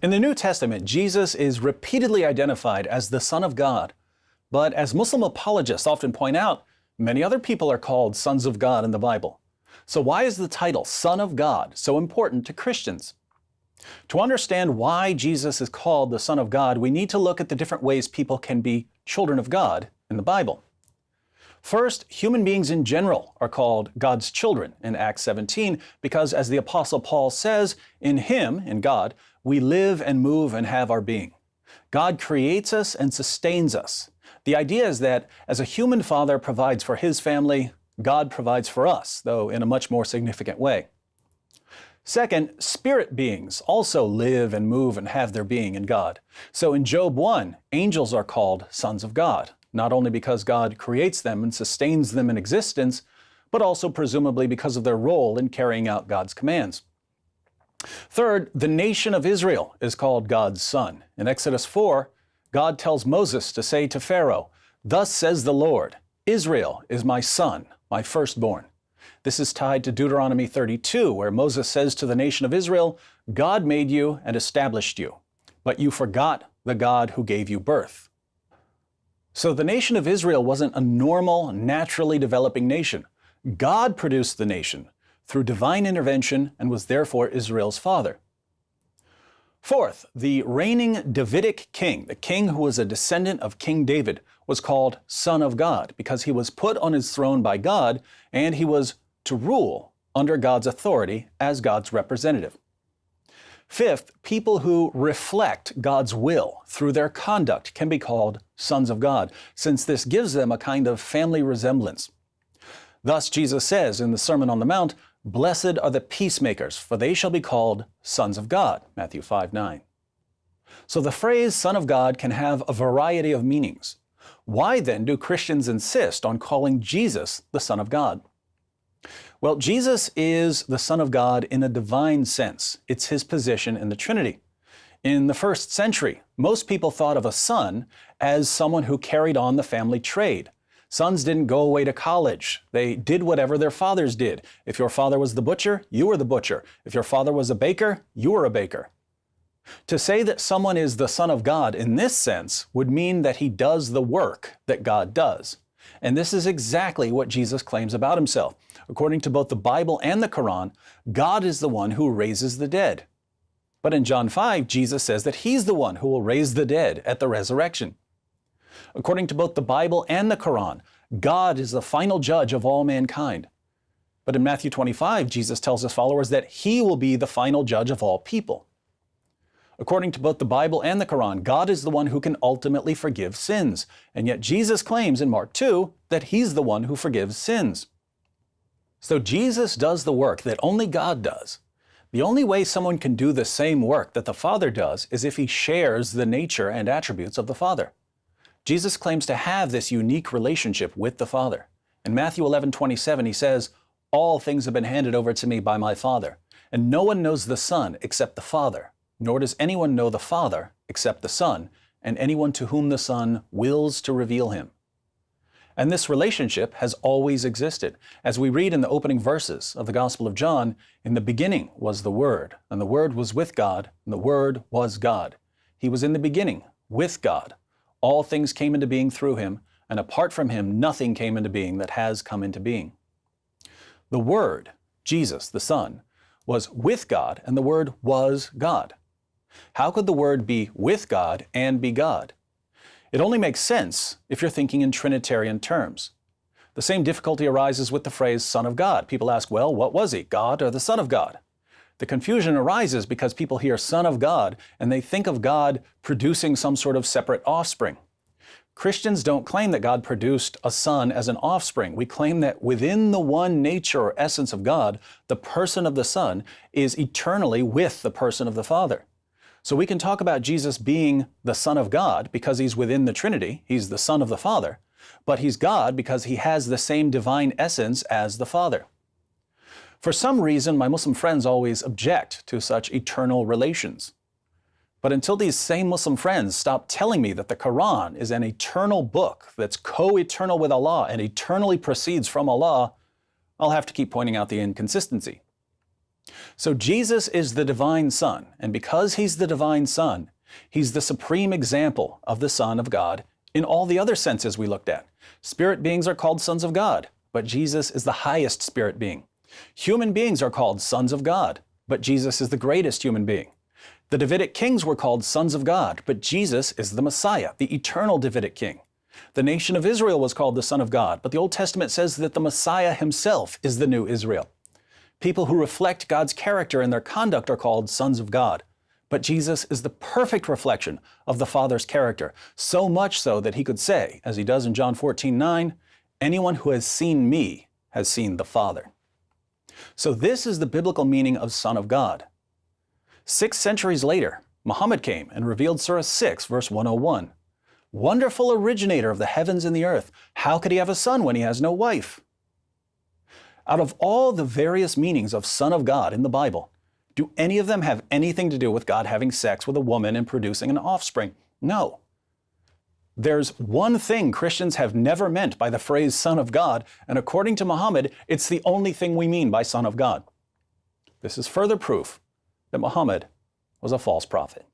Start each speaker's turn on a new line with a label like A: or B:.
A: In the New Testament, Jesus is repeatedly identified as the Son of God. But as Muslim apologists often point out, many other people are called sons of God in the Bible. So why is the title Son of God so important to Christians? To understand why Jesus is called the Son of God, we need to look at the different ways people can be children of God in the Bible. First, human beings in general are called God's children in Acts 17 because, as the Apostle Paul says, in Him, in God, we live and move and have our being. God creates us and sustains us. The idea is that as a human father provides for his family, God provides for us, though in a much more significant way. Second, spirit beings also live and move and have their being in God. So in Job 1, angels are called sons of God, not only because God creates them and sustains them in existence, but also presumably because of their role in carrying out God's commands. Third, the nation of Israel is called God's son. In Exodus 4, God tells Moses to say to Pharaoh, "Thus says the Lord, Israel is my son, my firstborn." This is tied to Deuteronomy 32, where Moses says to the nation of Israel, "God made you and established you, but you forgot the God who gave you birth." So the nation of Israel wasn't a normal, naturally developing nation. God produced the nation through divine intervention and was therefore Israel's father. Fourth, the reigning Davidic king, the king who was a descendant of King David, was called Son of God because he was put on his throne by God and he was to rule under God's authority as God's representative. Fifth, people who reflect God's will through their conduct can be called sons of God, since this gives them a kind of family resemblance. Thus, Jesus says in the Sermon on the Mount, "Blessed are the peacemakers, for they shall be called sons of God," Matthew 5:9. So the phrase Son of God can have a variety of meanings. Why then do Christians insist on calling Jesus the Son of God? Well, Jesus is the Son of God in a divine sense. It's His position in the Trinity. In the first century, most people thought of a son as someone who carried on the family trade. Sons didn't go away to college. They did whatever their fathers did. If your father was the butcher, you were the butcher. If your father was a baker, you were a baker. To say that someone is the Son of God in this sense would mean that he does the work that God does. And this is exactly what Jesus claims about Himself. According to both the Bible and the Quran, God is the one who raises the dead. But in John 5, Jesus says that He's the one who will raise the dead at the resurrection. According to both the Bible and the Quran, God is the final judge of all mankind. But in Matthew 25, Jesus tells His followers that He will be the final judge of all people. According to both the Bible and the Quran, God is the one who can ultimately forgive sins. And yet Jesus claims in Mark 2 that He's the one who forgives sins. So Jesus does the work that only God does. The only way someone can do the same work that the Father does is if he shares the nature and attributes of the Father. Jesus claims to have this unique relationship with the Father. In Matthew 11:27, He says, "All things have been handed over to me by my Father, and no one knows the Son except the Father, nor does anyone know the Father except the Son, and anyone to whom the Son wills to reveal Him." And this relationship has always existed. As we read in the opening verses of the Gospel of John, "In the beginning was the Word, and the Word was with God, and the Word was God. He was in the beginning with God. All things came into being through Him, and apart from Him nothing came into being that has come into being." The Word, Jesus, the Son, was with God, and the Word was God. How could the Word be with God and be God? It only makes sense if you're thinking in Trinitarian terms. The same difficulty arises with the phrase Son of God. People ask, well, what was He, God or the Son of God? The confusion arises because people hear Son of God and they think of God producing some sort of separate offspring. Christians don't claim that God produced a son as an offspring. We claim that within the one nature or essence of God, the person of the Son is eternally with the person of the Father. So we can talk about Jesus being the Son of God because He's within the Trinity. He's the Son of the Father. But He's God because He has the same divine essence as the Father. For some reason, my Muslim friends always object to such eternal relations. But until these same Muslim friends stop telling me that the Quran is an eternal book that's co-eternal with Allah and eternally proceeds from Allah, I'll have to keep pointing out the inconsistency. So Jesus is the divine Son, and because he's the divine Son, he's the supreme example of the Son of God in all the other senses we looked at. Spirit beings are called sons of God, but Jesus is the highest spirit being. Human beings are called sons of God, but Jesus is the greatest human being. The Davidic kings were called sons of God, but Jesus is the Messiah, the eternal Davidic king. The nation of Israel was called the Son of God, but the Old Testament says that the Messiah himself is the new Israel. People who reflect God's character in their conduct are called sons of God, but Jesus is the perfect reflection of the Father's character, so much so that he could say, as he does in John 14:9, "Anyone who has seen me has seen the Father." So this is the biblical meaning of Son of God. 6 centuries later, Muhammad came and revealed Surah 6, verse 101. "Wonderful originator of the heavens and the earth, how could he have a son when he has no wife?" Out of all the various meanings of Son of God in the Bible, do any of them have anything to do with God having sex with a woman and producing an offspring? No. There's one thing Christians have never meant by the phrase Son of God, and according to Muhammad, it's the only thing we mean by Son of God. This is further proof that Muhammad was a false prophet.